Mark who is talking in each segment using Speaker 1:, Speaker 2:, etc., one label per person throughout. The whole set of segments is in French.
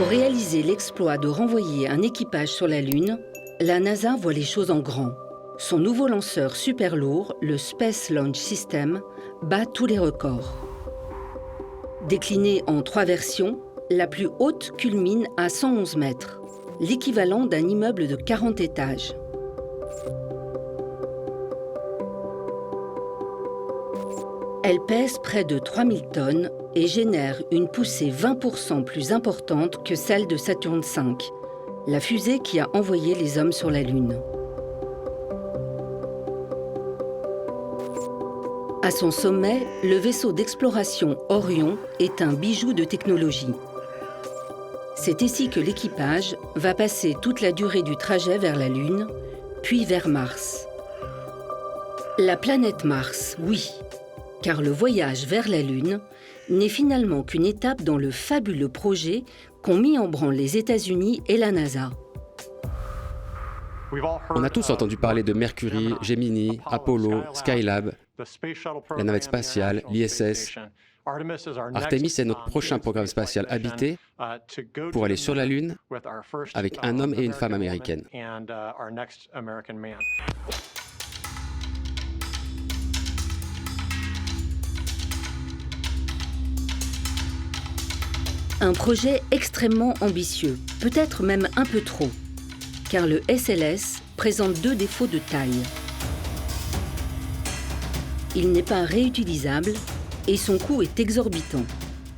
Speaker 1: Pour réaliser l'exploit de renvoyer un équipage sur la Lune, la NASA voit les choses en grand. Son nouveau lanceur super lourd, le Space Launch System, bat tous les records. Décliné en 3 versions, la plus haute culmine à 111 mètres, l'équivalent d'un immeuble de 40 étages. Elle pèse près de 3000 tonnes et génère une poussée 20% plus importante que celle de Saturne V, la fusée qui a envoyé les hommes sur la Lune. À son sommet, le vaisseau d'exploration Orion est un bijou de technologie. C'est ici que l'équipage va passer toute la durée du trajet vers la Lune, puis vers Mars. La planète Mars, oui, car le voyage vers la Lune n'est finalement qu'une étape dans le fabuleux projet qu'ont mis en branle les États-Unis et la NASA.
Speaker 2: On a tous entendu parler de Mercury, Gemini, Apollo, Skylab, la navette spatiale, l'ISS. Artemis est notre prochain programme spatial habité pour aller sur la Lune avec un homme et une femme américaines.
Speaker 1: Un projet extrêmement ambitieux, peut-être même un peu trop, car le SLS présente 2 défauts de taille. Il n'est pas réutilisable et son coût est exorbitant.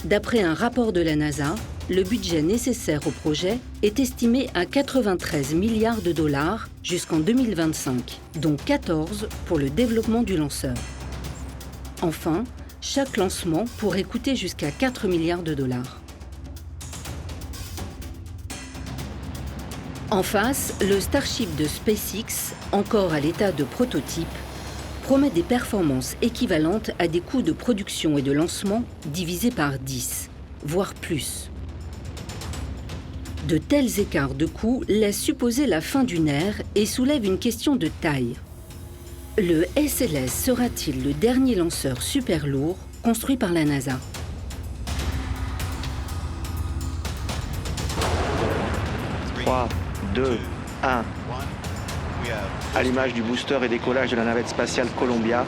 Speaker 1: D'après un rapport de la NASA, le budget nécessaire au projet est estimé à 93 milliards de dollars jusqu'en 2025, dont 14 pour le développement du lanceur. Enfin, chaque lancement pourrait coûter jusqu'à 4 milliards de dollars. En face, le Starship de SpaceX, encore à l'état de prototype, promet des performances équivalentes à des coûts de production et de lancement divisés par 10, voire plus. De tels écarts de coûts laissent supposer la fin d'une ère et soulèvent une question de taille. Le SLS sera-t-il le dernier lanceur super lourd construit par la NASA ?
Speaker 3: Trois, 2, 1. Allumage du booster et décollage de la navette spatiale Columbia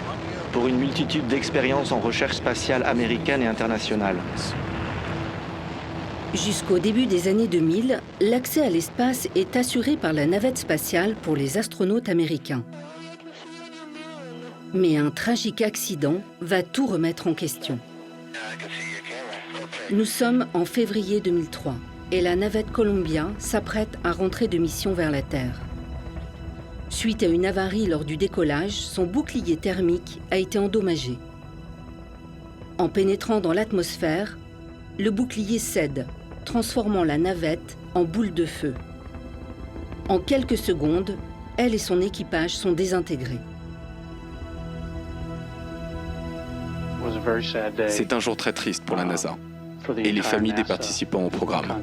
Speaker 3: pour une multitude d'expériences en recherche spatiale américaine et internationale.
Speaker 1: Jusqu'au début des années 2000, l'accès à l'espace est assuré par la navette spatiale pour les astronautes américains. Mais un tragique accident va tout remettre en question. Nous sommes en février 2003. Et la navette Columbia s'apprête à rentrer de mission vers la Terre. Suite à une avarie lors du décollage, son bouclier thermique a été endommagé. En pénétrant dans l'atmosphère, le bouclier cède, transformant la navette en boule de feu. En quelques secondes, elle et son équipage sont désintégrés.
Speaker 4: C'est un jour très triste pour la NASA et les familles des participants au programme.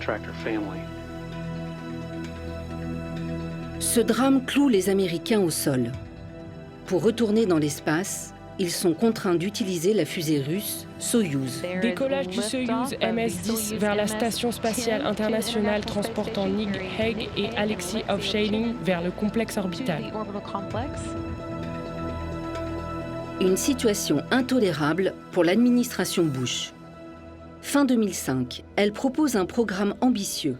Speaker 1: Ce drame cloue les Américains au sol. Pour retourner dans l'espace, ils sont contraints d'utiliser la fusée russe Soyouz.
Speaker 5: Décollage du Soyouz MS-10 vers la Station spatiale internationale transportant Nick Hague et Alexei Ovchinin vers le complexe orbital.
Speaker 1: Une situation intolérable pour l'administration Bush. Fin 2005, elle propose un programme ambitieux.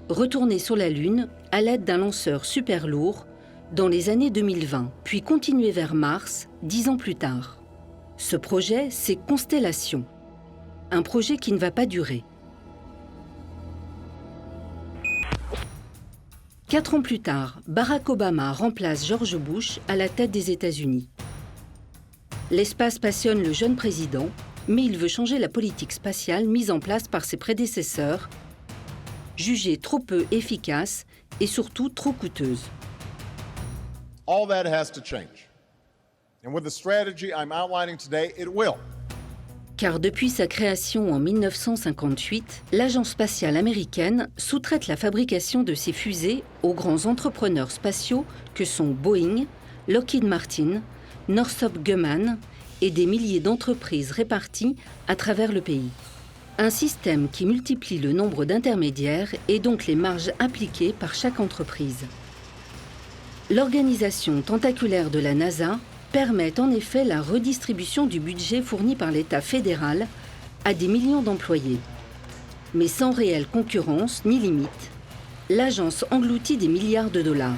Speaker 1: Retourner sur la Lune à l'aide d'un lanceur super lourd dans les années 2020, puis continuer vers Mars 10 ans plus tard. Ce projet, c'est Constellation. Un projet qui ne va pas durer. 4 ans plus tard, Barack Obama remplace George Bush à la tête des États-Unis. L'espace passionne le jeune président, mais il veut changer la politique spatiale mise en place par ses prédécesseurs, jugée trop peu efficace et surtout trop coûteuse.
Speaker 6: All that has to change. And with the strategy I'm outlining today, it will.
Speaker 1: Car depuis sa création en 1958, l'agence spatiale américaine sous-traite la fabrication de ses fusées aux grands entrepreneurs spatiaux que sont Boeing, Lockheed Martin, Northrop Grumman et des milliers d'entreprises réparties à travers le pays. Un système qui multiplie le nombre d'intermédiaires et donc les marges appliquées par chaque entreprise. L'organisation tentaculaire de la NASA permet en effet la redistribution du budget fourni par l'État fédéral à des millions d'employés. Mais sans réelle concurrence ni limite, l'agence engloutit des milliards de dollars.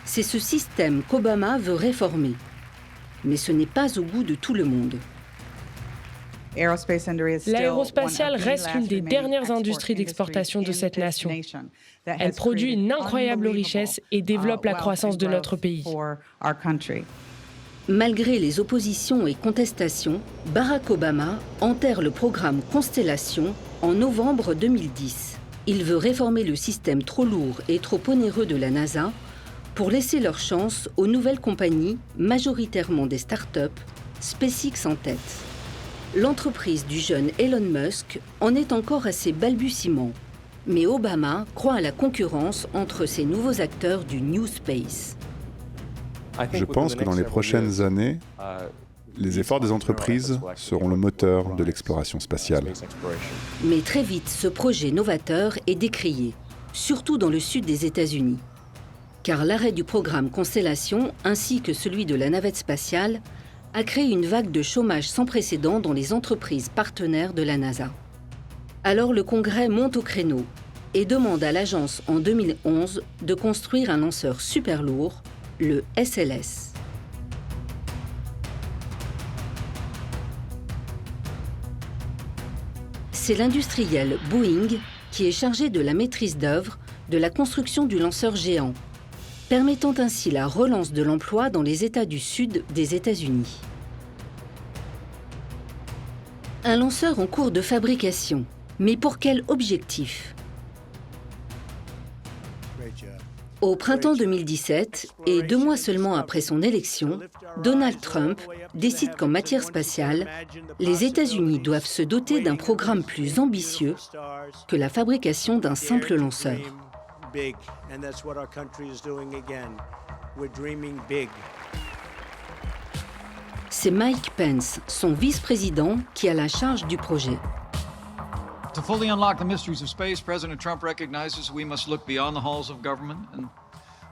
Speaker 1: C'est ce système qu'Obama veut réformer. Mais ce n'est pas au goût de tout le monde.
Speaker 5: L'aérospatiale reste l'une des dernières industries d'exportation de cette nation. Elle produit une incroyable richesse et développe la croissance de notre pays.
Speaker 1: Malgré les oppositions et contestations, Barack Obama enterre le programme Constellation en novembre 2010. Il veut réformer le système trop lourd et trop onéreux de la NASA pour laisser leur chance aux nouvelles compagnies, majoritairement des startups, SpaceX en tête. L'entreprise du jeune Elon Musk en est encore à ses balbutiements. Mais Obama croit à la concurrence entre ces nouveaux acteurs du New Space.
Speaker 7: Je pense que dans les prochaines années, les efforts des entreprises seront le moteur de l'exploration spatiale.
Speaker 1: Mais très vite, ce projet novateur est décrié, surtout dans le sud des États-Unis. Car l'arrêt du programme Constellation, ainsi que celui de la navette spatiale, a créé une vague de chômage sans précédent dans les entreprises partenaires de la NASA. Alors le Congrès monte au créneau et demande à l'agence en 2011 de construire un lanceur super lourd, le SLS. C'est l'industriel Boeing qui est chargé de la maîtrise d'œuvre de la construction du lanceur géant, permettant ainsi la relance de l'emploi dans les États du sud des États-Unis. Un lanceur en cours de fabrication, mais pour quel objectif ? Au printemps 2017, et 2 mois seulement après son élection, Donald Trump décide qu'en matière spatiale, les États-Unis doivent se doter d'un programme plus ambitieux que la fabrication d'un simple lanceur. C'est Mike Pence, son vice-président, qui a la charge du projet.
Speaker 8: To fully unlock the mysteries of space, President Trump recognizes we must look beyond the halls of government and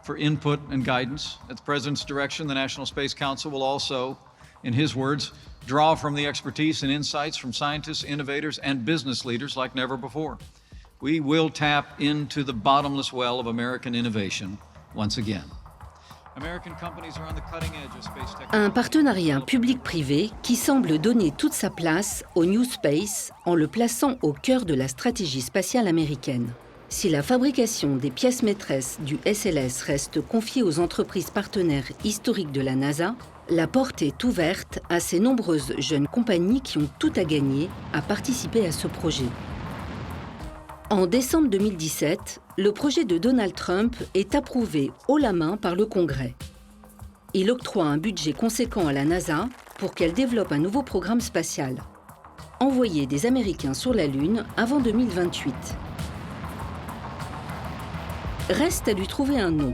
Speaker 8: for input and guidance. At the President's direction, the National Space Council will also, in his words, draw from the expertise and insights from scientists, innovators, and business leaders like never before. We will tap into the bottomless well of American innovation once again.
Speaker 1: Un partenariat public-privé qui semble donner toute sa place au New Space en le plaçant au cœur de la stratégie spatiale américaine. Si la fabrication des pièces maîtresses du SLS reste confiée aux entreprises partenaires historiques de la NASA, la porte est ouverte à ces nombreuses jeunes compagnies qui ont tout à gagner à participer à ce projet. En décembre 2017, le projet de Donald Trump est approuvé haut la main par le Congrès. Il octroie un budget conséquent à la NASA pour qu'elle développe un nouveau programme spatial. Envoyer des Américains sur la Lune avant 2028. Reste à lui trouver un nom.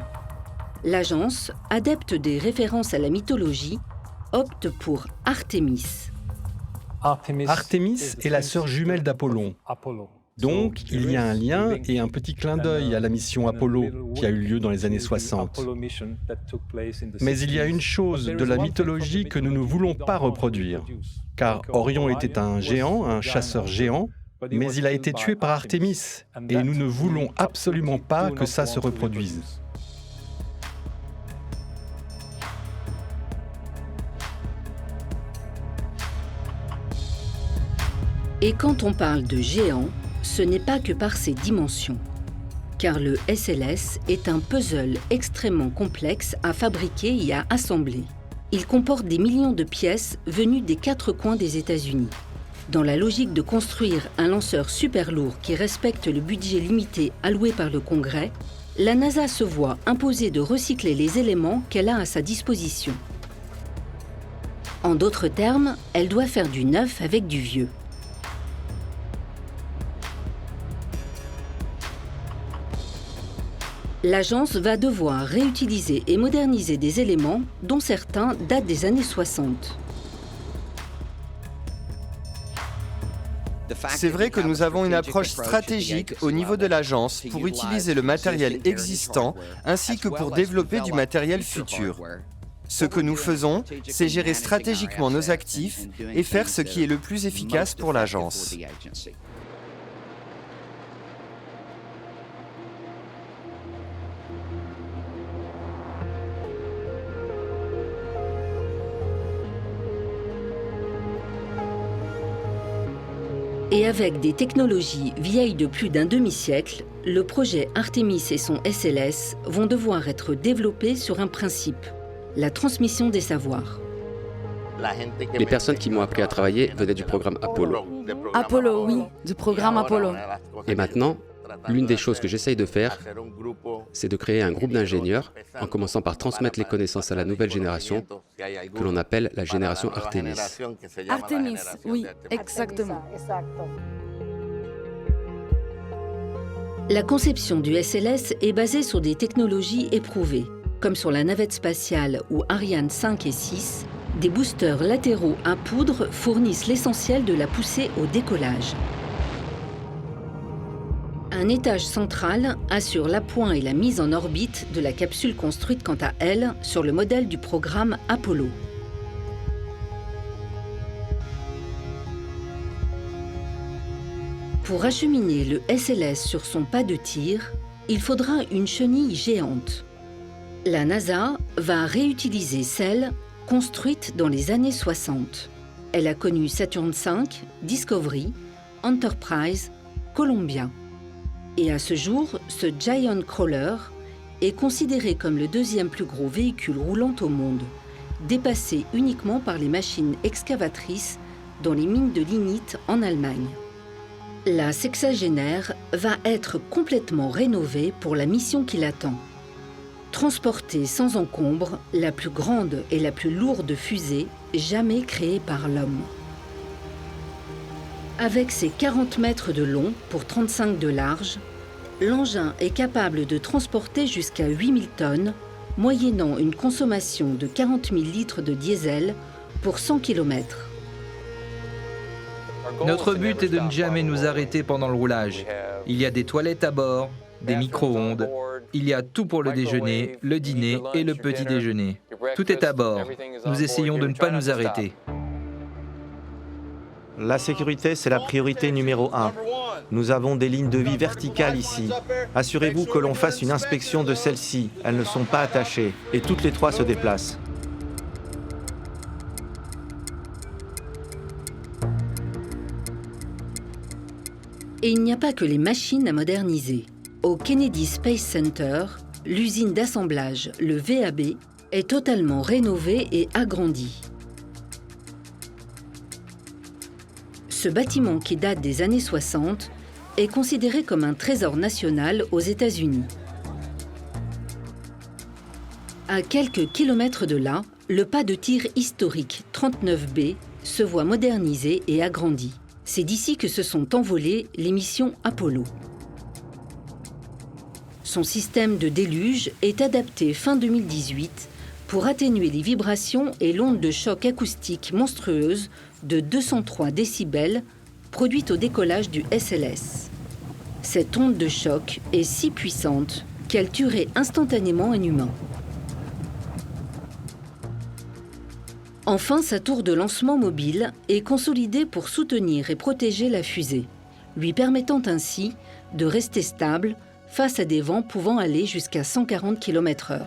Speaker 1: L'agence, adepte des références à la mythologie, opte pour Artemis.
Speaker 9: Artemis est la sœur jumelle d'Apollon. Donc, il y a un lien et un petit clin d'œil à la mission Apollo qui a eu lieu dans les années 60. Mais il y a une chose de la mythologie que nous ne voulons pas reproduire. Car Orion était un géant, un chasseur géant, mais il a été tué par Artemis. Et nous ne voulons absolument pas que ça se reproduise.
Speaker 1: Et quand on parle de géant, ce n'est pas que par ses dimensions, car le SLS est un puzzle extrêmement complexe à fabriquer et à assembler. Il comporte des millions de pièces venues des 4 coins des États-Unis. Dans la logique de construire un lanceur super lourd qui respecte le budget limité alloué par le Congrès, la NASA se voit imposer de recycler les éléments qu'elle a à sa disposition. En d'autres termes, elle doit faire du neuf avec du vieux. L'agence va devoir réutiliser et moderniser des éléments dont certains datent des années 60.
Speaker 10: C'est vrai que nous avons une approche stratégique au niveau de l'agence pour utiliser le matériel existant ainsi que pour développer du matériel futur. Ce que nous faisons, c'est gérer stratégiquement nos actifs et faire ce qui est le plus efficace pour l'agence.
Speaker 1: Et avec des technologies vieilles de plus d'un demi-siècle, le projet Artemis et son SLS vont devoir être développés sur un principe, la transmission des savoirs.
Speaker 2: Les personnes qui m'ont appris à travailler venaient du programme Apollo.
Speaker 11: Apollo, oui, du programme Apollo.
Speaker 2: Et maintenant, l'une des choses que j'essaye de faire, c'est de créer un groupe d'ingénieurs, en commençant par transmettre les connaissances à la nouvelle génération, que l'on appelle la génération Artemis.
Speaker 11: Artemis, oui, exactement.
Speaker 1: La conception du SLS est basée sur des technologies éprouvées, comme sur la navette spatiale ou Ariane 5 et 6, des boosters latéraux à poudre fournissent l'essentiel de la poussée au décollage. Un étage central assure l'appoint et la mise en orbite de la capsule construite quant à elle sur le modèle du programme Apollo. Pour acheminer le SLS sur son pas de tir, il faudra une chenille géante. La NASA va réutiliser celle construite dans les années 60. Elle a connu Saturn V, Discovery, Enterprise, Columbia. Et à ce jour, ce Giant Crawler est considéré comme le deuxième plus gros véhicule roulant au monde, dépassé uniquement par les machines excavatrices dans les mines de lignite en Allemagne. La sexagénaire va être complètement rénovée pour la mission qui l'attend. Transporter sans encombre la plus grande et la plus lourde fusée jamais créée par l'homme. Avec ses 40 mètres de long pour 35 de large, l'engin est capable de transporter jusqu'à 8000 tonnes, moyennant une consommation de 40 000 litres de diesel pour 100 km.
Speaker 12: Notre but est de ne jamais nous arrêter pendant le roulage. Il y a des toilettes à bord, des micro-ondes, il y a tout pour le déjeuner, le dîner et le petit déjeuner. Tout est à bord. Nous essayons de ne pas nous arrêter.
Speaker 3: La sécurité, c'est la priorité numéro 1. Nous avons des lignes de vie verticales ici. Assurez-vous que l'on fasse une inspection de celles-ci. Elles ne sont pas attachées et toutes les trois se déplacent.
Speaker 1: Et il n'y a pas que les machines à moderniser. Au Kennedy Space Center, l'usine d'assemblage, le VAB, est totalement rénovée et agrandie. Ce bâtiment qui date des années 60 est considéré comme un trésor national aux États-Unis. À quelques kilomètres de là, le pas de tir historique 39B se voit modernisé et agrandi. C'est d'ici que se sont envolées les missions Apollo. Son système de déluge est adapté fin 2018 pour atténuer les vibrations et l'onde de choc acoustique monstrueuse de 203 décibels produite au décollage du SLS. Cette onde de choc est si puissante qu'elle tuerait instantanément un humain. Enfin, sa tour de lancement mobile est consolidée pour soutenir et protéger la fusée, lui permettant ainsi de rester stable face à des vents pouvant aller jusqu'à 140 km/h.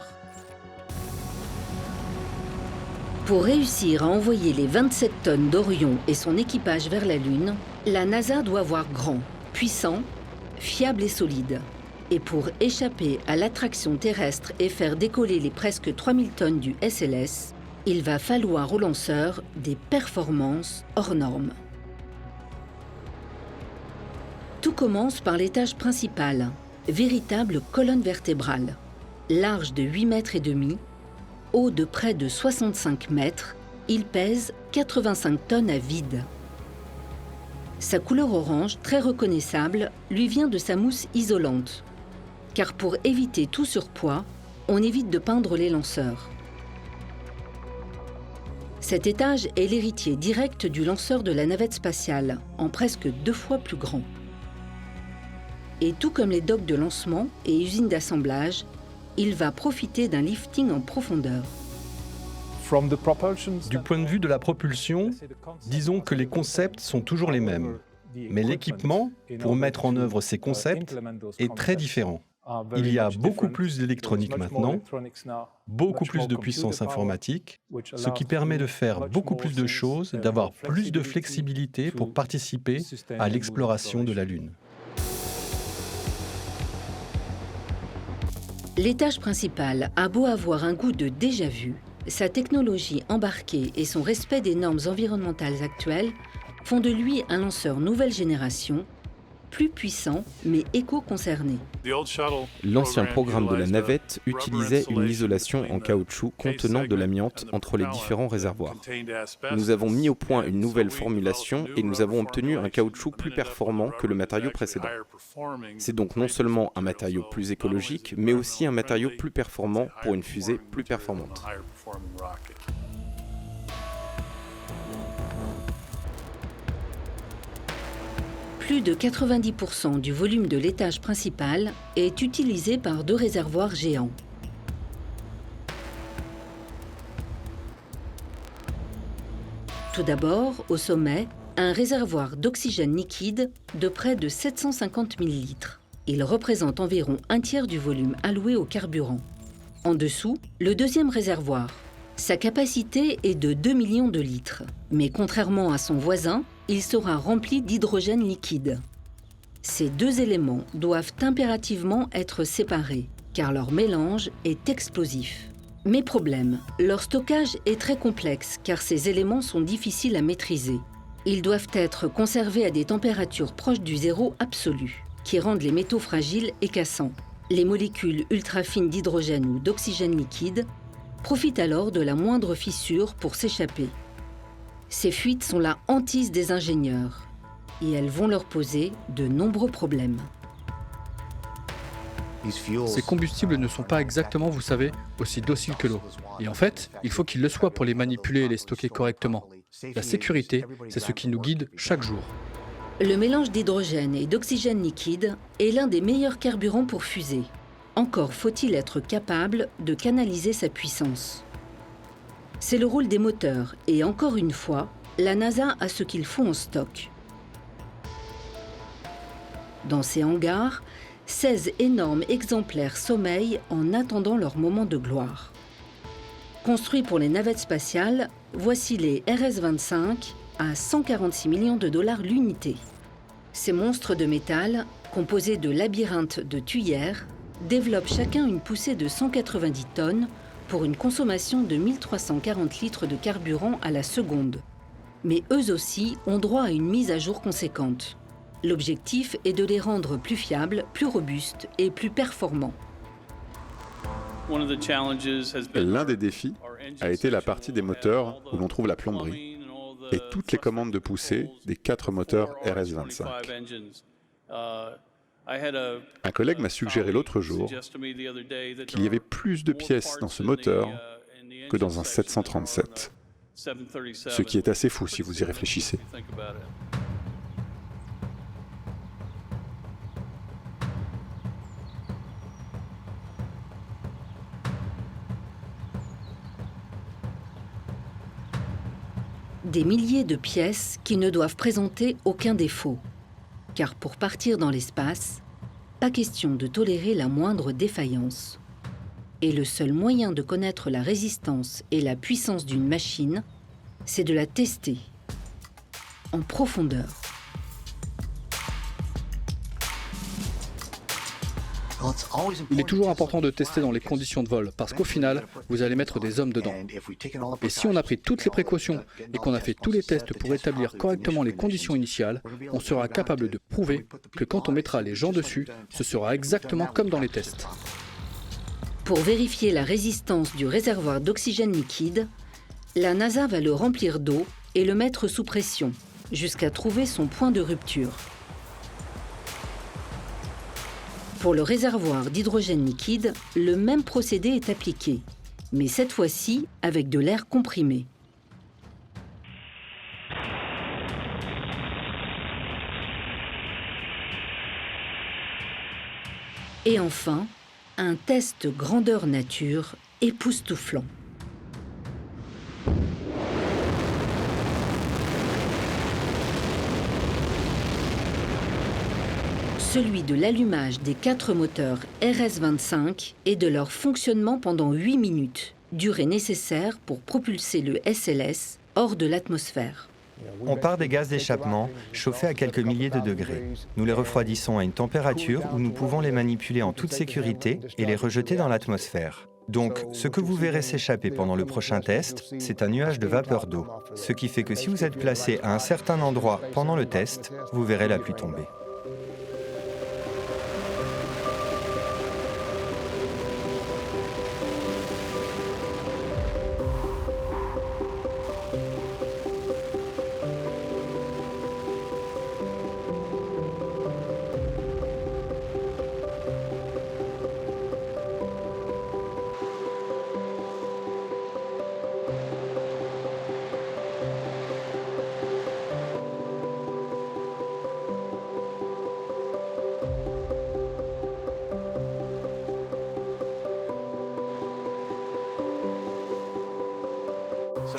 Speaker 1: Pour réussir à envoyer les 27 tonnes d'Orion et son équipage vers la Lune, la NASA doit voir grand, puissant, fiable et solide. Et pour échapper à l'attraction terrestre et faire décoller les presque 3000 tonnes du SLS, il va falloir aux lanceurs des performances hors normes. Tout commence par l'étage principal, véritable colonne vertébrale, large de 8,5 mètres, haut de près de 65 mètres, il pèse 85 tonnes à vide. Sa couleur orange, très reconnaissable, lui vient de sa mousse isolante, car pour éviter tout surpoids, on évite de peindre les lanceurs. Cet étage est l'héritier direct du lanceur de la navette spatiale, en presque 2 fois plus grand. Et tout comme les docks de lancement et usines d'assemblage, il va profiter d'un lifting en profondeur.
Speaker 9: Du point de vue de la propulsion, disons que les concepts sont toujours les mêmes. Mais l'équipement, pour mettre en œuvre ces concepts, est très différent. Il y a beaucoup plus d'électronique maintenant, beaucoup plus de puissance informatique, ce qui permet de faire beaucoup plus de choses, d'avoir plus de flexibilité pour participer à l'exploration de la Lune.
Speaker 1: L'étage principal a beau avoir un goût de déjà-vu, sa technologie embarquée et son respect des normes environnementales actuelles font de lui un lanceur nouvelle génération, plus puissant mais éco-concerné.
Speaker 13: L'ancien programme de la navette utilisait une isolation en caoutchouc contenant de l'amiante entre les différents réservoirs. Nous avons mis au point une nouvelle formulation et nous avons obtenu un caoutchouc plus performant que le matériau précédent. C'est donc non seulement un matériau plus écologique, mais aussi un matériau plus performant pour une fusée plus performante.
Speaker 1: Plus de 90% du volume de l'étage principal est utilisé par 2 réservoirs géants. Tout d'abord, au sommet, un réservoir d'oxygène liquide de près de 750 000 litres. Il représente environ un tiers du volume alloué au carburant. En dessous, le deuxième réservoir. Sa capacité est de 2 millions de litres, mais contrairement à son voisin, il sera rempli d'hydrogène liquide. Ces 2 éléments doivent impérativement être séparés, car leur mélange est explosif. Mais problème, leur stockage est très complexe, car ces éléments sont difficiles à maîtriser. Ils doivent être conservés à des températures proches du zéro absolu, qui rendent les métaux fragiles et cassants. Les molécules ultra fines d'hydrogène ou d'oxygène liquide profitent alors de la moindre fissure pour s'échapper. Ces fuites sont la hantise des ingénieurs et elles vont leur poser de nombreux problèmes.
Speaker 14: Ces combustibles ne sont pas exactement, vous savez, aussi dociles que l'eau. Et en fait, il faut qu'ils le soient pour les manipuler et les stocker correctement. La sécurité, c'est ce qui nous guide chaque jour.
Speaker 1: Le mélange d'hydrogène et d'oxygène liquide est l'un des meilleurs carburants pour fusée. Encore faut-il être capable de canaliser sa puissance. C'est le rôle des moteurs et encore une fois, la NASA a ce qu'il faut en stock. Dans ces hangars, 16 énormes exemplaires sommeillent en attendant leur moment de gloire. Construits pour les navettes spatiales, voici les RS-25 à 146 millions de dollars l'unité. Ces monstres de métal, composés de labyrinthes de tuyères, développent chacun une poussée de 190 tonnes pour une consommation de 1340 litres de carburant à la seconde. Mais eux aussi ont droit à une mise à jour conséquente. L'objectif est de les rendre plus fiables, plus robustes et plus performants.
Speaker 7: L'un des défis a été la partie des moteurs où l'on trouve la plomberie et toutes les commandes de poussée des 4 moteurs RS-25. Un collègue m'a suggéré l'autre jour qu'il y avait plus de pièces dans ce moteur que dans un 737, ce qui est assez fou si vous y réfléchissez.
Speaker 1: Des milliers de pièces qui ne doivent présenter aucun défaut. Car pour partir dans l'espace, pas question de tolérer la moindre défaillance. Et le seul moyen de connaître la résistance et la puissance d'une machine, c'est de la tester en profondeur.
Speaker 14: Il est toujours important de tester dans les conditions de vol, parce qu'au final, vous allez mettre des hommes dedans. Et si on a pris toutes les précautions et qu'on a fait tous les tests pour établir correctement les conditions initiales, on sera capable de prouver que quand on mettra les gens dessus, ce sera exactement comme dans les tests.
Speaker 1: Pour vérifier la résistance du réservoir d'oxygène liquide, la NASA va le remplir d'eau et le mettre sous pression, jusqu'à trouver son point de rupture. Pour le réservoir d'hydrogène liquide, le même procédé est appliqué, mais cette fois-ci avec de l'air comprimé. Et enfin, un test grandeur nature époustouflant. Celui de l'allumage des 4 moteurs RS-25 et de leur fonctionnement pendant 8 minutes, durée nécessaire pour propulser le SLS hors de l'atmosphère.
Speaker 3: On part des gaz d'échappement, chauffés à quelques milliers de degrés. Nous les refroidissons à une température où nous pouvons les manipuler en toute sécurité et les rejeter dans l'atmosphère. Donc, ce que vous verrez s'échapper pendant le prochain test, c'est un nuage de vapeur d'eau. Ce qui fait que si vous êtes placé à un certain endroit pendant le test, vous verrez la pluie tomber.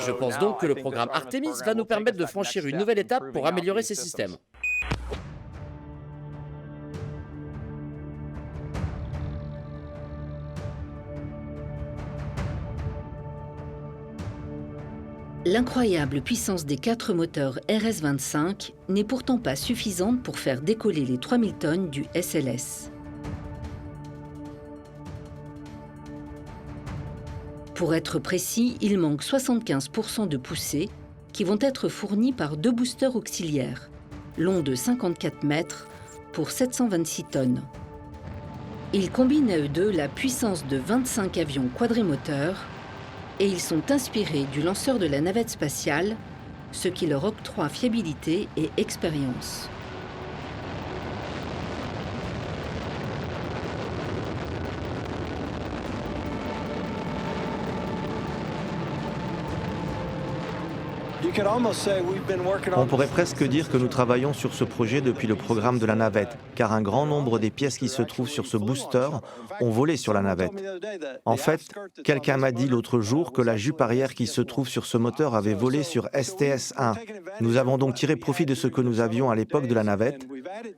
Speaker 15: Je pense donc que le programme Artemis va nous permettre de franchir une nouvelle étape pour améliorer ces systèmes.
Speaker 1: L'incroyable puissance des 4 moteurs RS-25 n'est pourtant pas suffisante pour faire décoller les 3000 tonnes du SLS. Pour être précis, il manque 75% de poussée qui vont être fournis par 2 boosters auxiliaires, longs de 54 mètres pour 726 tonnes. Ils combinent à eux deux la puissance de 25 avions quadrimoteurs et ils sont inspirés du lanceur de la navette spatiale, ce qui leur octroie fiabilité et expérience.
Speaker 3: On pourrait presque dire que nous travaillons sur ce projet depuis le programme de la navette, car un grand nombre des pièces qui se trouvent sur ce booster ont volé sur la navette. En fait, quelqu'un m'a dit l'autre jour que la jupe arrière qui se trouve sur ce moteur avait volé sur STS-1. Nous avons donc tiré profit de ce que nous avions à l'époque de la navette.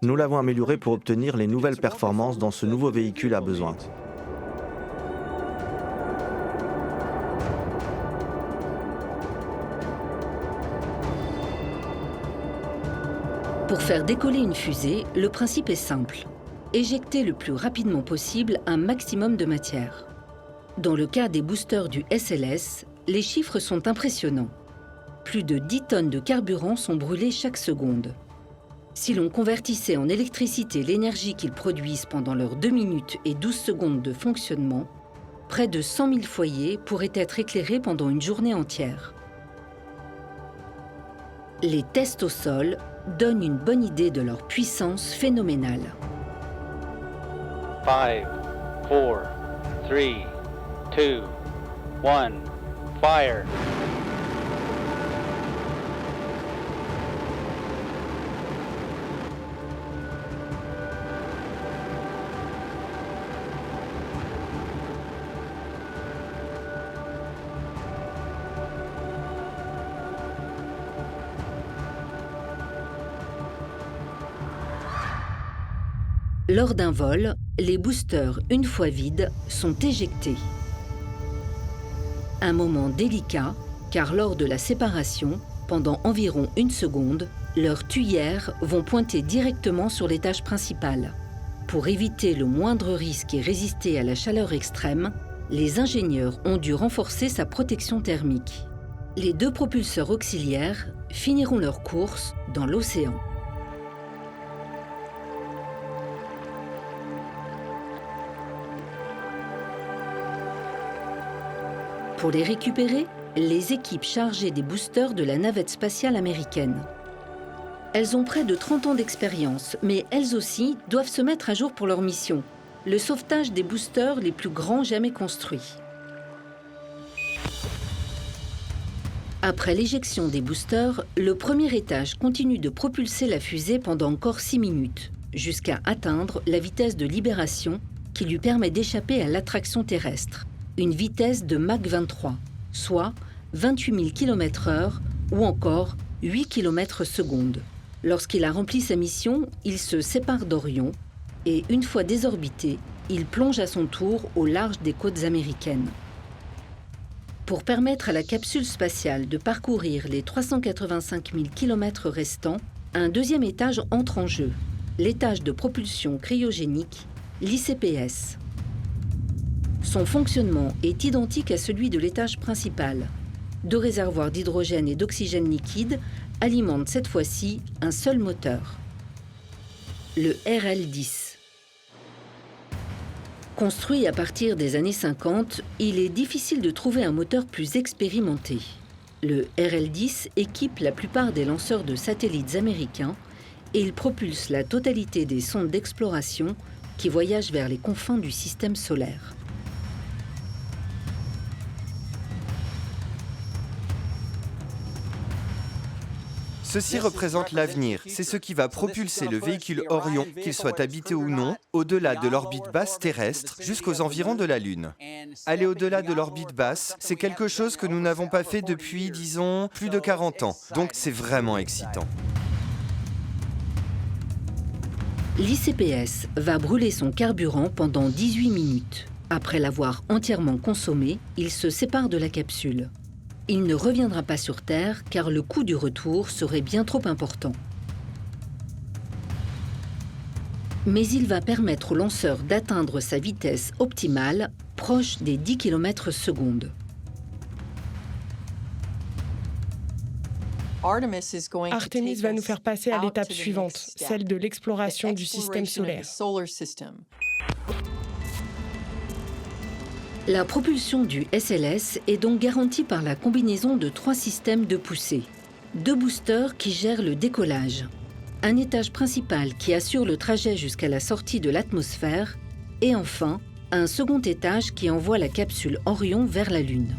Speaker 3: Nous l'avons amélioré pour obtenir les nouvelles performances dont ce nouveau véhicule a besoin.
Speaker 1: Pour faire décoller une fusée, le principe est simple. Éjecter le plus rapidement possible un maximum de matière. Dans le cas des boosters du SLS, les chiffres sont impressionnants. Plus de 10 tonnes de carburant sont brûlées chaque seconde. Si l'on convertissait en électricité l'énergie qu'ils produisent pendant leurs 2 minutes et 12 secondes de fonctionnement, près de 100 000 foyers pourraient être éclairés pendant une journée entière. Les tests au sol donnent une bonne idée de leur puissance phénoménale.
Speaker 16: 5, 4, 3, 2, 1, fire!
Speaker 1: Lors d'un vol, les boosters, une fois vides, sont éjectés. Un moment délicat, car lors de la séparation, pendant environ 1 seconde, leurs tuyères vont pointer directement sur l'étage principal. Pour éviter le moindre risque et résister à la chaleur extrême, les ingénieurs ont dû renforcer sa protection thermique. Les 2 propulseurs auxiliaires finiront leur course dans l'océan. Pour les récupérer, les équipes chargées des boosters de la navette spatiale américaine. Elles ont près de 30 ans d'expérience, mais elles aussi doivent se mettre à jour pour leur mission, le sauvetage des boosters les plus grands jamais construits. Après l'éjection des boosters, le premier étage continue de propulser la fusée pendant encore 6 minutes, jusqu'à atteindre la vitesse de libération qui lui permet d'échapper à l'attraction terrestre, une vitesse de Mach 23, soit 28 000 km/h ou encore 8 km/s. Lorsqu'il a rempli sa mission, il se sépare d'Orion et, une fois désorbité, il plonge à son tour au large des côtes américaines. Pour permettre à la capsule spatiale de parcourir les 385 000 km restants, un deuxième étage entre en jeu, l'étage de propulsion cryogénique, l'ICPS. Son fonctionnement est identique à celui de l'étage principal. Deux réservoirs d'hydrogène et d'oxygène liquide alimentent cette fois-ci un seul moteur, le RL-10. Construit à partir des années 50, il est difficile de trouver un moteur plus expérimenté. Le RL-10 équipe la plupart des lanceurs de satellites américains et il propulse la totalité des sondes d'exploration qui voyagent vers les confins du système solaire.
Speaker 10: Ceci représente l'avenir. C'est ce qui va propulser le véhicule Orion, qu'il soit habité ou non, au-delà de l'orbite basse terrestre, jusqu'aux environs de la Lune. Aller au-delà de l'orbite basse, c'est quelque chose que nous n'avons pas fait depuis, disons, plus de 40 ans. Donc c'est vraiment excitant.
Speaker 1: L'ICPS va brûler son carburant pendant 18 minutes. Après l'avoir entièrement consommé, il se sépare de la capsule. Il ne reviendra pas sur Terre car le coût du retour serait bien trop important. Mais il va permettre au lanceur d'atteindre sa vitesse optimale, proche des 10 km/s.
Speaker 5: Artemis va nous faire passer à l'étape suivante, celle de l'exploration du système solaire.
Speaker 1: La propulsion du SLS est donc garantie par la combinaison de 3 systèmes de poussée. 2 boosters qui gèrent le décollage, un étage principal qui assure le trajet jusqu'à la sortie de l'atmosphère et enfin, un second étage qui envoie la capsule Orion vers la Lune.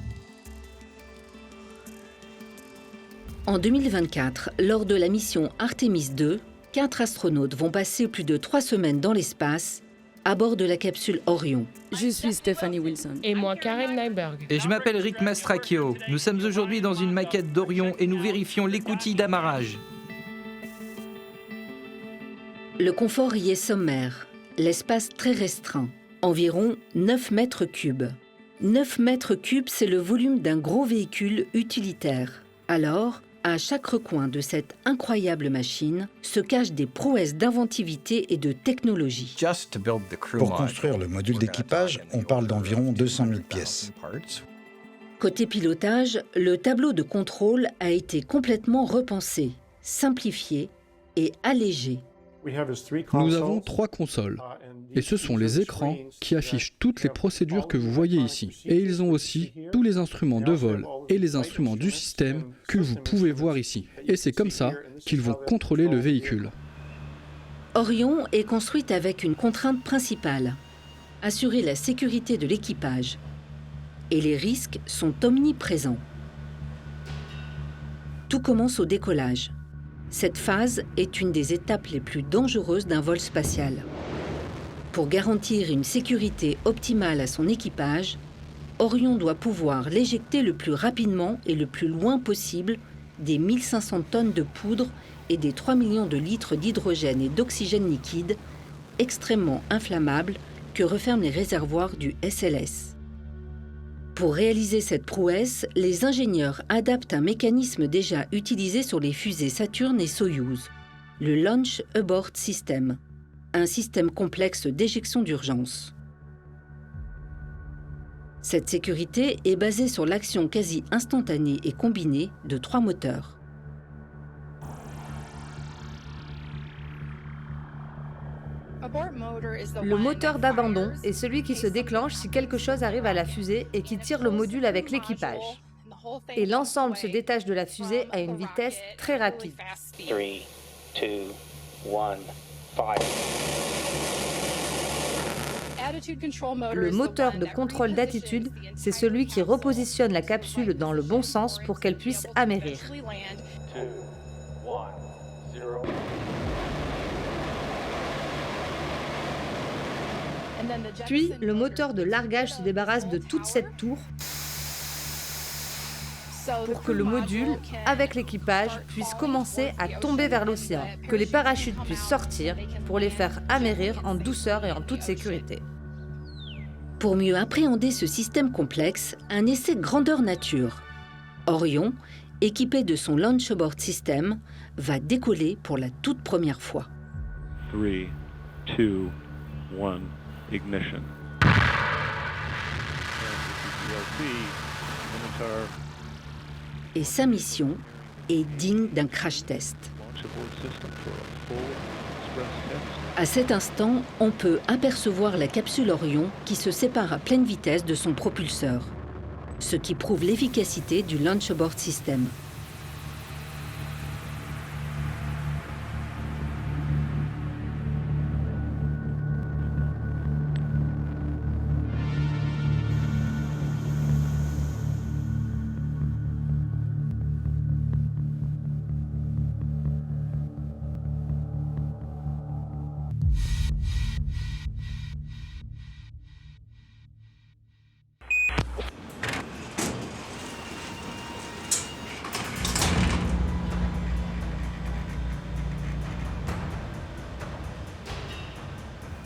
Speaker 1: En 2024, lors de la mission Artemis II, 4 astronautes vont passer plus de 3 semaines dans l'espace à bord de la capsule Orion.
Speaker 11: Je suis Stephanie Wilson.
Speaker 5: Et moi, Karen Nyberg.
Speaker 12: Et je m'appelle Rick Mastracchio. Nous sommes aujourd'hui dans une maquette d'Orion et nous vérifions l'écoutille d'amarrage.
Speaker 1: Le confort y est sommaire, l'espace très restreint, environ 9 mètres cubes. 9 mètres cubes, c'est le volume d'un gros véhicule utilitaire. Alors, à chaque recoin de cette incroyable machine se cachent des prouesses d'inventivité et de technologie.
Speaker 17: Pour construire le module d'équipage, on parle d'environ 200 000 pièces.
Speaker 1: Côté pilotage, le tableau de contrôle a été complètement repensé, simplifié et allégé.
Speaker 14: Nous avons 3 consoles, et ce sont les écrans qui affichent toutes les procédures que vous voyez ici. Et ils ont aussi tous les instruments de vol et les instruments du système que vous pouvez voir ici. Et c'est comme ça qu'ils vont contrôler le véhicule.
Speaker 1: Orion est construite avec une contrainte principale, assurer la sécurité de l'équipage. Et les risques sont omniprésents. Tout commence au décollage. Cette phase est une des étapes les plus dangereuses d'un vol spatial. Pour garantir une sécurité optimale à son équipage, Orion doit pouvoir l'éjecter le plus rapidement et le plus loin possible des 1500 tonnes de poudre et des 3 millions de litres d'hydrogène et d'oxygène liquide, extrêmement inflammables, que referment les réservoirs du SLS. Pour réaliser cette prouesse, les ingénieurs adaptent un mécanisme déjà utilisé sur les fusées Saturn et Soyouz, le Launch Abort System, un système complexe d'éjection d'urgence. Cette sécurité est basée sur l'action quasi instantanée et combinée de 3 moteurs.
Speaker 18: Le moteur d'abandon est celui qui se déclenche si quelque chose arrive à la fusée et qui tire le module avec l'équipage. Et l'ensemble se détache de la fusée à une vitesse très rapide.
Speaker 16: 3, 2, 1, fire.
Speaker 18: Le moteur de contrôle d'attitude, c'est celui qui repositionne la capsule dans le bon sens pour qu'elle puisse amérir.
Speaker 16: 2, 1, 0.
Speaker 18: Puis, le moteur de largage se débarrasse de toute cette tour pour que le module, avec l'équipage, puisse commencer à tomber vers l'océan, que les parachutes puissent sortir pour les faire amérir en douceur et en toute sécurité.
Speaker 1: Pour mieux appréhender ce système complexe, un essai grandeur nature. Orion, équipé de son Launch Abort System, va décoller pour la toute première fois.
Speaker 19: 3, 2, 1, ignition.
Speaker 1: Et sa mission est digne d'un crash test. À cet instant, on peut apercevoir la capsule Orion qui se sépare à pleine vitesse de son propulseur, ce qui prouve l'efficacité du Launch Abort System.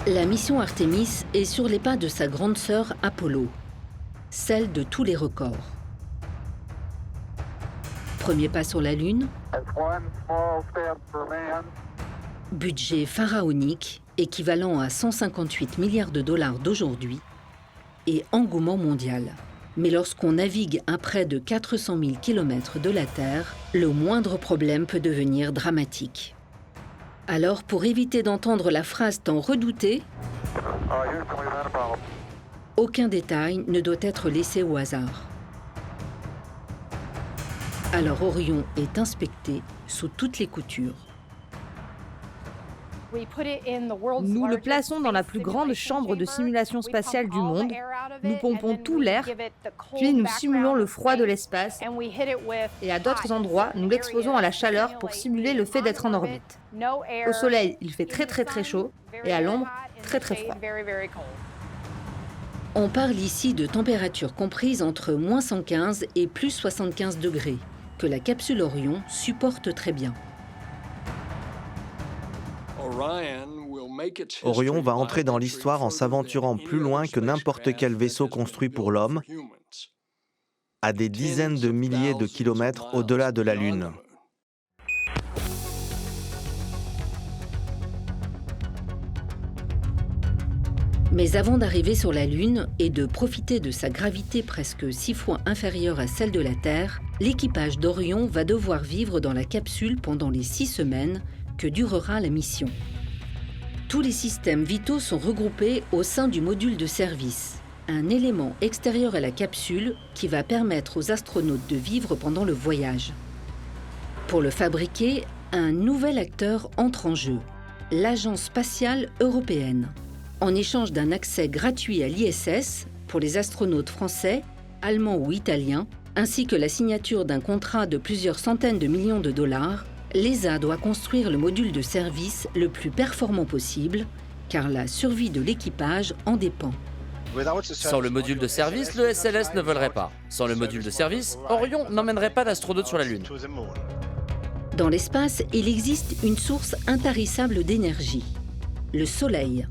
Speaker 1: La mission Artemis est sur les pas de sa grande sœur Apollo, celle de tous les records. Premier pas sur la Lune, budget pharaonique équivalent à 158 milliards de dollars d'aujourd'hui et engouement mondial. Mais lorsqu'on navigue à près de 400 000 km de la Terre, le moindre problème peut devenir dramatique. Alors, pour éviter d'entendre la phrase tant redoutée, aucun détail ne doit être laissé au hasard. Alors Orion est inspecté sous toutes les coutures.
Speaker 18: Nous le plaçons dans la plus grande chambre de simulation spatiale du monde. Nous pompons tout l'air, puis nous simulons le froid de l'espace. Et à d'autres endroits, nous l'exposons à la chaleur pour simuler le fait d'être en orbite. Au soleil, il fait très chaud, et à l'ombre, très froid.
Speaker 1: On parle ici de températures comprises entre moins 115 et plus 75 degrés, que la capsule Orion supporte très bien.
Speaker 3: Orion va entrer dans l'histoire en s'aventurant plus loin que n'importe quel vaisseau construit pour l'homme, à des dizaines de milliers de kilomètres au-delà de la Lune.
Speaker 1: Mais avant d'arriver sur la Lune et de profiter de sa gravité presque 6 fois inférieure à celle de la Terre, l'équipage d'Orion va devoir vivre dans la capsule pendant les 6 semaines que durera la mission. Tous les systèmes vitaux sont regroupés au sein du module de service, un élément extérieur à la capsule qui va permettre aux astronautes de vivre pendant le voyage. Pour le fabriquer, un nouvel acteur entre en jeu, l'Agence spatiale européenne. En échange d'un accès gratuit à l'ISS pour les astronautes français, allemands ou italiens, ainsi que la signature d'un contrat de plusieurs centaines de millions de dollars, l'ESA doit construire le module de service le plus performant possible, car la survie de l'équipage en dépend.
Speaker 15: Sans le module de service, le SLS ne volerait pas. Sans le module de service, Orion n'emmènerait pas d'astronautes sur la Lune.
Speaker 1: Dans l'espace, il existe une source intarissable d'énergie, le Soleil.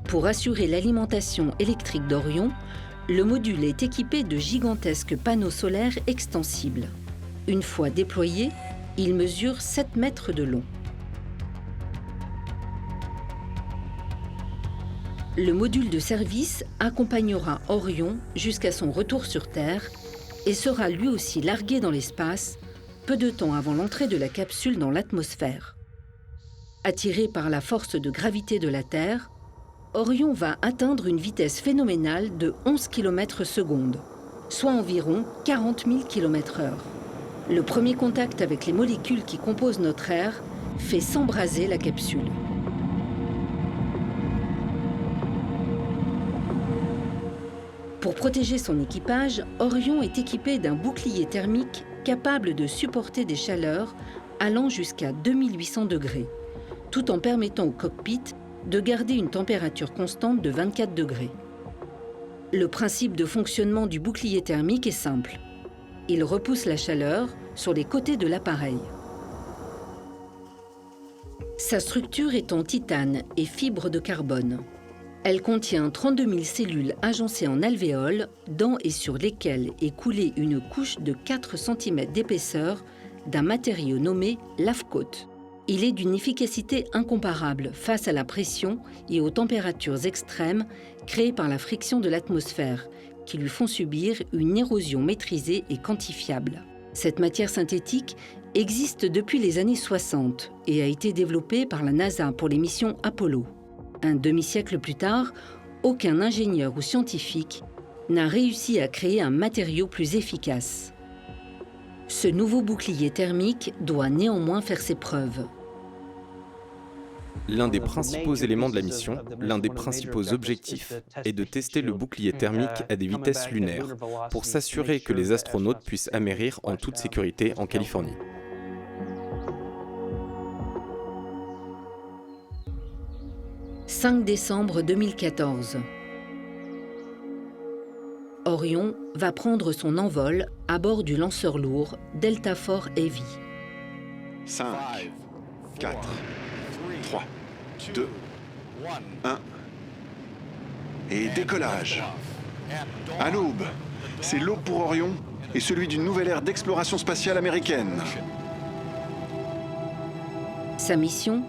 Speaker 1: Pour assurer l'alimentation électrique d'Orion, le module est équipé de gigantesques panneaux solaires extensibles. Une fois déployé, il mesure 7 mètres de long. Le module de service accompagnera Orion jusqu'à son retour sur Terre et sera lui aussi largué dans l'espace peu de temps avant l'entrée de la capsule dans l'atmosphère. Attiré par la force de gravité de la Terre, Orion va atteindre une vitesse phénoménale de 11 km/s, soit environ 40 000 km/h. Le premier contact avec les molécules qui composent notre air fait s'embraser la capsule. Pour protéger son équipage, Orion est équipé d'un bouclier thermique capable de supporter des chaleurs allant jusqu'à 2800 degrés, tout en permettant au cockpit de garder une température constante de 24 degrés. Le principe de fonctionnement du bouclier thermique est simple. Il repousse la chaleur sur les côtés de l'appareil. Sa structure est en titane et fibre de carbone. Elle contient 32 000 cellules agencées en alvéoles, dans et sur lesquelles est coulée une couche de 4 cm d'épaisseur d'un matériau nommé Lafcoat. Il est d'une efficacité incomparable face à la pression et aux températures extrêmes créées par la friction de l'atmosphère, qui lui font subir une érosion maîtrisée et quantifiable. Cette matière synthétique existe depuis les années 60 et a été développée par la NASA pour les missions Apollo. Un demi-siècle plus tard, aucun ingénieur ou scientifique n'a réussi à créer un matériau plus efficace. Ce nouveau bouclier thermique doit néanmoins faire ses preuves.
Speaker 13: L'un des principaux éléments de la mission, l'un des principaux objectifs, est de tester le bouclier thermique à des vitesses lunaires pour s'assurer que les astronautes puissent amérir en toute sécurité en Californie.
Speaker 1: « 5 décembre 2014. Orion va prendre son envol à bord du lanceur lourd Delta IV Heavy.
Speaker 20: 5, 4, 3, 2, 1. Et décollage. À l'aube, c'est l'aube pour Orion et celui d'une nouvelle ère d'exploration spatiale américaine.
Speaker 1: Sa mission ?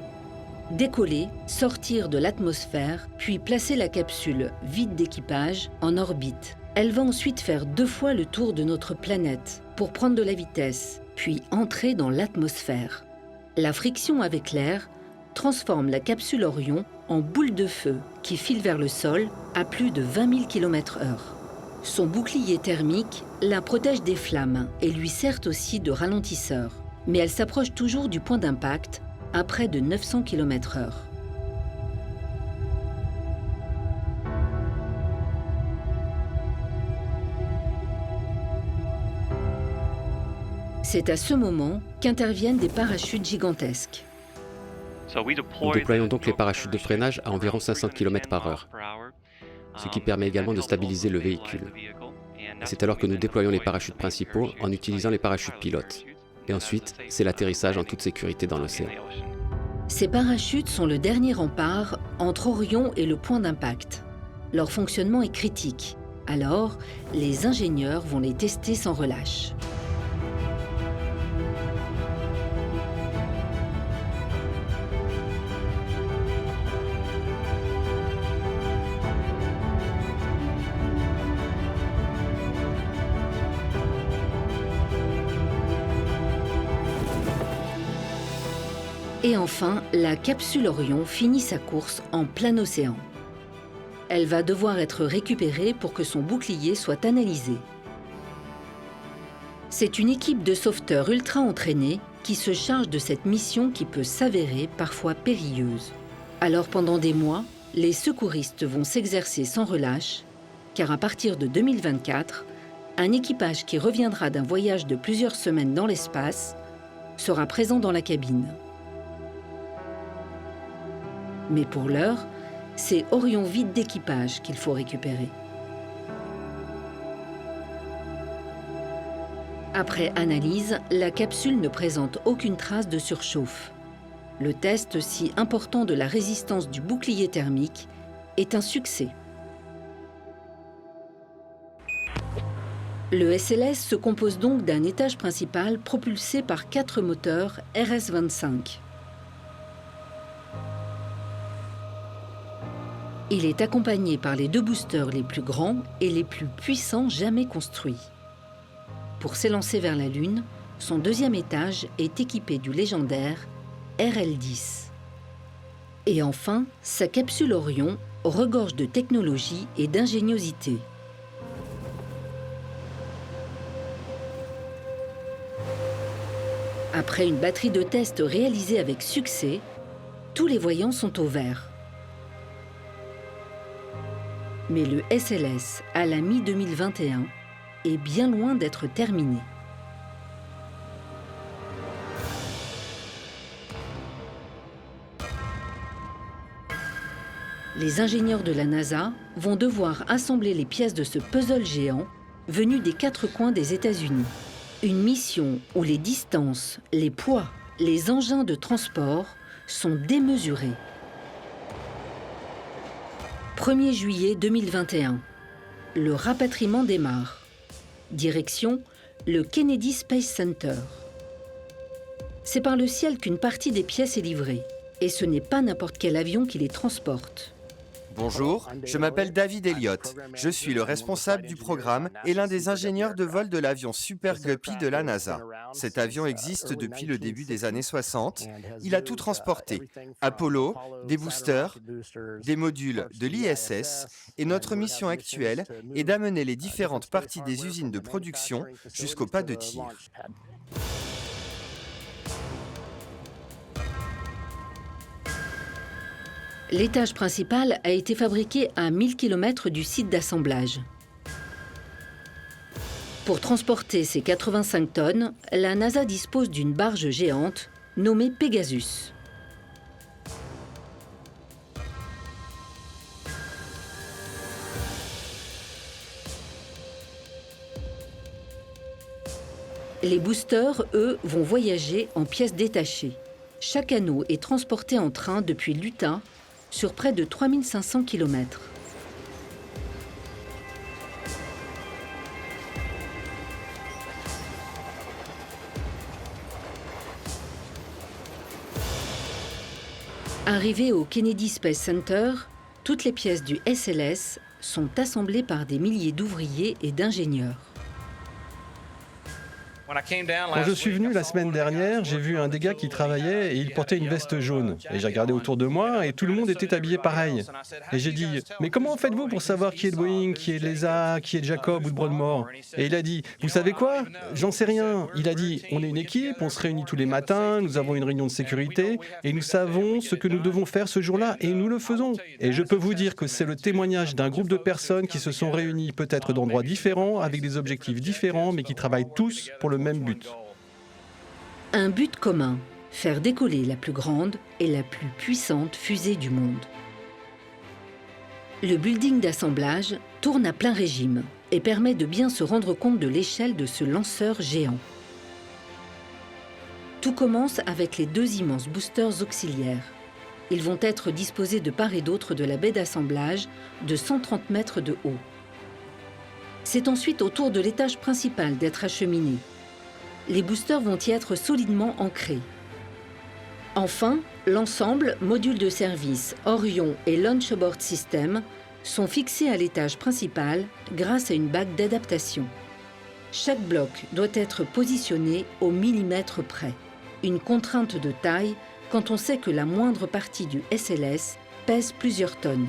Speaker 1: Décoller, sortir de l'atmosphère, puis placer la capsule vide d'équipage en orbite. Elle va ensuite faire 2 fois le tour de notre planète pour prendre de la vitesse, puis entrer dans l'atmosphère. La friction avec l'air transforme la capsule Orion en boule de feu qui file vers le sol à plus de 20 000 km/h. Son bouclier thermique la protège des flammes et lui sert aussi de ralentisseur. Mais elle s'approche toujours du point d'impact à près de 900 km/h. C'est à ce moment qu'interviennent des parachutes gigantesques.
Speaker 2: Nous déployons donc les parachutes de freinage à environ 500 km/h, ce qui permet également de stabiliser le véhicule. C'est alors que nous déployons les parachutes principaux en utilisant les parachutes pilotes. Et ensuite, c'est l'atterrissage en toute sécurité dans l'océan.
Speaker 1: Ces parachutes sont le dernier rempart entre Orion et le point d'impact. Leur fonctionnement est critique. Alors, les ingénieurs vont les tester sans relâche. Et enfin, la capsule Orion finit sa course en plein océan. Elle va devoir être récupérée pour que son bouclier soit analysé. C'est une équipe de sauveteurs ultra entraînés qui se charge de cette mission qui peut s'avérer parfois périlleuse. Alors pendant des mois, les secouristes vont s'exercer sans relâche, car à partir de 2024, un équipage qui reviendra d'un voyage de plusieurs semaines dans l'espace sera présent dans la cabine. Mais pour l'heure, c'est Orion vide d'équipage qu'il faut récupérer. Après analyse, la capsule ne présente aucune trace de surchauffe. Le test si important de la résistance du bouclier thermique est un succès. Le SLS se compose donc d'un étage principal propulsé par 4 moteurs RS-25. Il est accompagné par les 2 boosters les plus grands et les plus puissants jamais construits. Pour s'élancer vers la Lune, son 2e étage est équipé du légendaire RL-10. Et enfin, sa capsule Orion regorge de technologie et d'ingéniosité. Après une batterie de tests réalisée avec succès, tous les voyants sont au vert. Mais le SLS, à la mi-2021, est bien loin d'être terminé. Les ingénieurs de la NASA vont devoir assembler les pièces de ce puzzle géant venu des 4 coins des États-Unis. Une mission où les distances, les poids, les engins de transport sont démesurés. 1er juillet 2021. Le rapatriement démarre. Direction, le Kennedy Space Center. C'est par le ciel qu'une partie des pièces est livrée. Et ce n'est pas n'importe quel avion qui les transporte.
Speaker 10: Bonjour, je m'appelle David Elliott. Je suis le responsable du programme et l'un des ingénieurs de vol de l'avion Super Guppy de la NASA. Cet avion existe depuis le début des années 60. Il a tout transporté. Apollo, des boosters, des modules de l'ISS et notre mission actuelle est d'amener les différentes parties des usines de production jusqu'au pas de tir.
Speaker 1: L'étage principal a été fabriqué à 1000 km du site d'assemblage. Pour transporter ces 85 tonnes, la NASA dispose d'une barge géante nommée Pegasus. Les boosters, eux, vont voyager en pièces détachées. Chaque anneau est transporté en train depuis l'Utah sur près de 3500 km. Arrivées au Kennedy Space Center, toutes les pièces du SLS sont assemblées par des milliers d'ouvriers et d'ingénieurs.
Speaker 9: Quand je suis venu la semaine dernière, j'ai vu un des gars qui travaillait et il portait une veste jaune. Et j'ai regardé autour de moi et tout le monde était habillé pareil. Et j'ai dit, mais comment faites-vous pour savoir qui est de Boeing, qui est de l'ESA, qui est de Jacob ou de Broadmoor? Et il a dit, vous savez quoi? J'en sais rien. Il a dit, on est une équipe, on se réunit tous les matins, nous avons une réunion de sécurité et nous savons ce que nous devons faire ce jour-là et nous le faisons. Et je peux vous dire que c'est le témoignage d'un groupe de personnes qui se sont réunies peut-être d'endroits différents, avec des objectifs différents, mais qui travaillent tous pour le même but.
Speaker 1: Un but commun, faire décoller la plus grande et la plus puissante fusée du monde. Le building d'assemblage tourne à plein régime et permet de bien se rendre compte de l'échelle de ce lanceur géant. Tout commence avec les 2 immenses boosters auxiliaires. Ils vont être disposés de part et d'autre de la baie d'assemblage de 130 mètres de haut. C'est ensuite au tour de l'étage principal d'être acheminé. Les boosters vont y être solidement ancrés. Enfin, l'ensemble, module de service, Orion et Launch Abort System, sont fixés à l'étage principal grâce à une bague d'adaptation. Chaque bloc doit être positionné au millimètre près. Une contrainte de taille quand on sait que la moindre partie du SLS pèse plusieurs tonnes.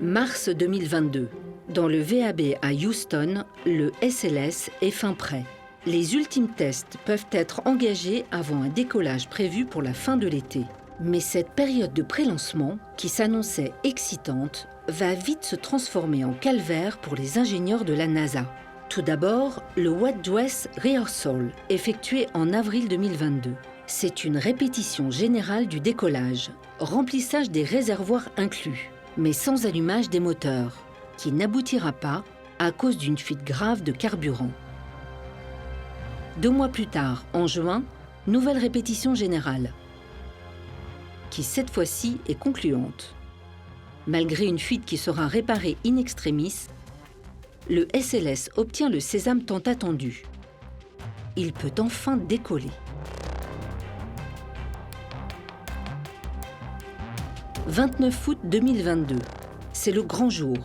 Speaker 1: Mars 2022. Dans le VAB à Houston, le SLS est fin prêt. Les ultimes tests peuvent être engagés avant un décollage prévu pour la fin de l'été. Mais cette période de pré-lancement, qui s'annonçait excitante, va vite se transformer en calvaire pour les ingénieurs de la NASA. Tout d'abord, le Wet Dress Rehearsal, effectué en avril 2022. C'est une répétition générale du décollage, remplissage des réservoirs inclus, mais sans allumage des moteurs, qui n'aboutira pas à cause d'une fuite grave de carburant. 2 mois plus tard, en juin, nouvelle répétition générale, qui cette fois-ci est concluante. Malgré une fuite qui sera réparée in extremis, le SLS obtient le sésame tant attendu. Il peut enfin décoller. 29 août 2022, c'est le grand jour.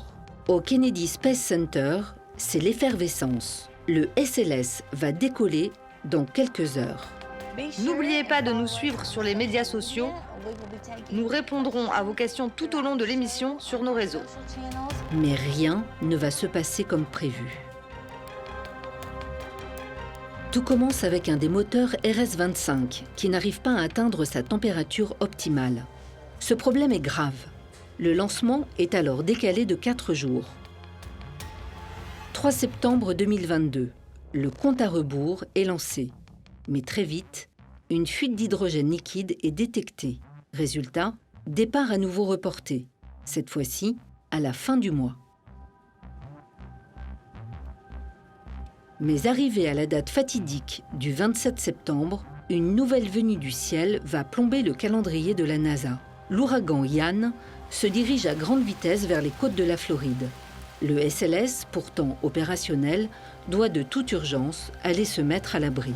Speaker 1: Au Kennedy Space Center, c'est l'effervescence. Le SLS va décoller dans quelques heures.
Speaker 18: N'oubliez pas de nous suivre sur les médias sociaux. Nous répondrons à vos questions tout au long de l'émission sur nos réseaux.
Speaker 1: Mais rien ne va se passer comme prévu. Tout commence avec un des moteurs RS-25 qui n'arrive pas à atteindre sa température optimale. Ce problème est grave. Le lancement est alors décalé de 4 jours. 3 septembre 2022, le compte à rebours est lancé. Mais très vite, une fuite d'hydrogène liquide est détectée. Résultat, départ à nouveau reporté, cette fois-ci à la fin du mois. Mais arrivé à la date fatidique du 27 septembre, une nouvelle venue du ciel va plomber le calendrier de la NASA. L'ouragan Ian se dirige à grande vitesse vers les côtes de la Floride. Le SLS, pourtant opérationnel, doit de toute urgence aller se mettre à l'abri.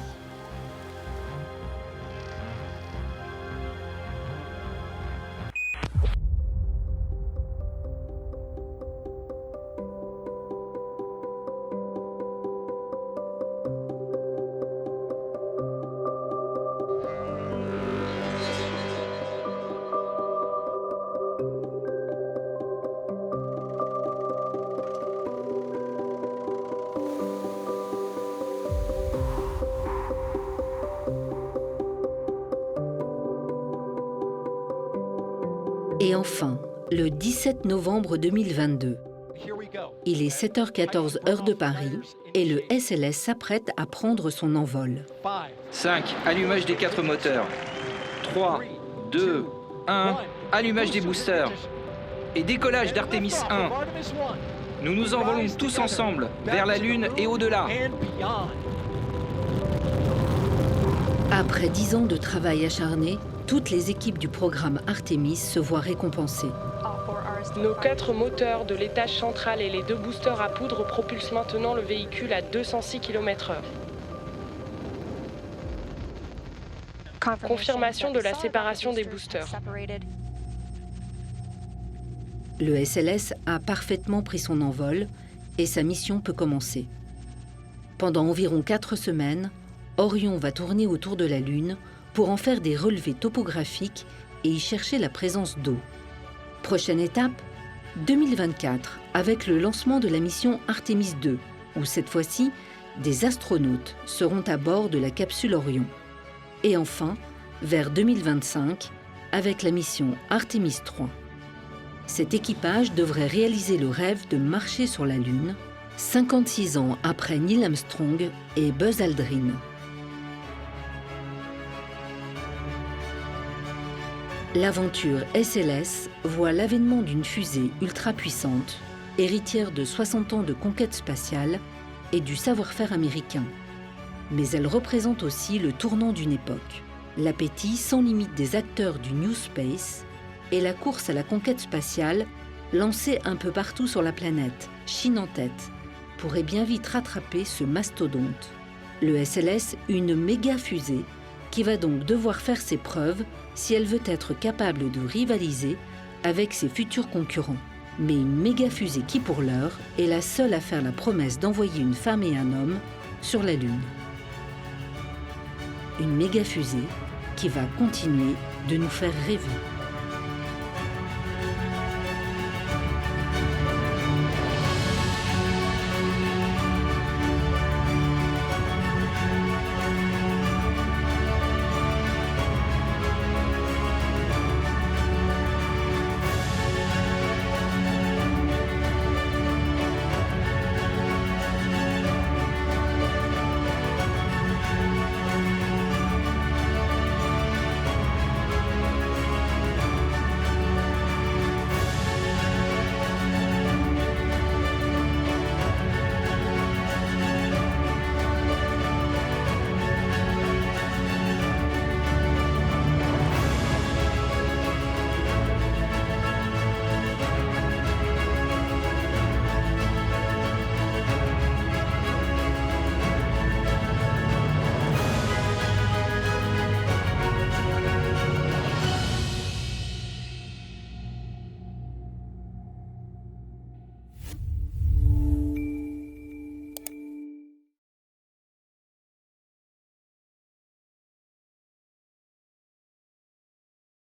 Speaker 1: Et enfin, le 17 novembre 2022, il est 7h14 heure de Paris et le SLS s'apprête à prendre son envol.
Speaker 12: 5. Allumage des 4 moteurs. 3, 2, 1. Allumage des boosters. Et décollage d'Artemis 1. Nous nous envolons tous ensemble vers la Lune et au-delà.
Speaker 1: Après 10 ans de travail acharné, toutes les équipes du programme Artemis se voient récompensées.
Speaker 5: Nos 4 moteurs de l'étage central et les 2 boosters à poudre propulsent maintenant le véhicule à 206 km/h. Confirmation de la séparation des boosters.
Speaker 1: Le SLS a parfaitement pris son envol et sa mission peut commencer. Pendant environ 4 semaines, Orion va tourner autour de la Lune pour en faire des relevés topographiques et y chercher la présence d'eau. Prochaine étape, 2024, avec le lancement de la mission Artemis 2, où cette fois-ci, des astronautes seront à bord de la capsule Orion. Et enfin, vers 2025, avec la mission Artemis 3. Cet équipage devrait réaliser le rêve de marcher sur la Lune, 56 ans après Neil Armstrong et Buzz Aldrin. L'aventure SLS voit l'avènement d'une fusée ultra puissante, héritière de 60 ans de conquête spatiale et du savoir-faire américain. Mais elle représente aussi le tournant d'une époque, l'appétit sans limite des acteurs du New Space et la course à la conquête spatiale lancée un peu partout sur la planète, Chine en tête, pourrait bien vite rattraper ce mastodonte. Le SLS, une méga fusée, qui va donc devoir faire ses preuves si elle veut être capable de rivaliser avec ses futurs concurrents. Mais une méga fusée qui, pour l'heure, est la seule à faire la promesse d'envoyer une femme et un homme sur la Lune. Une méga fusée qui va continuer de nous faire rêver.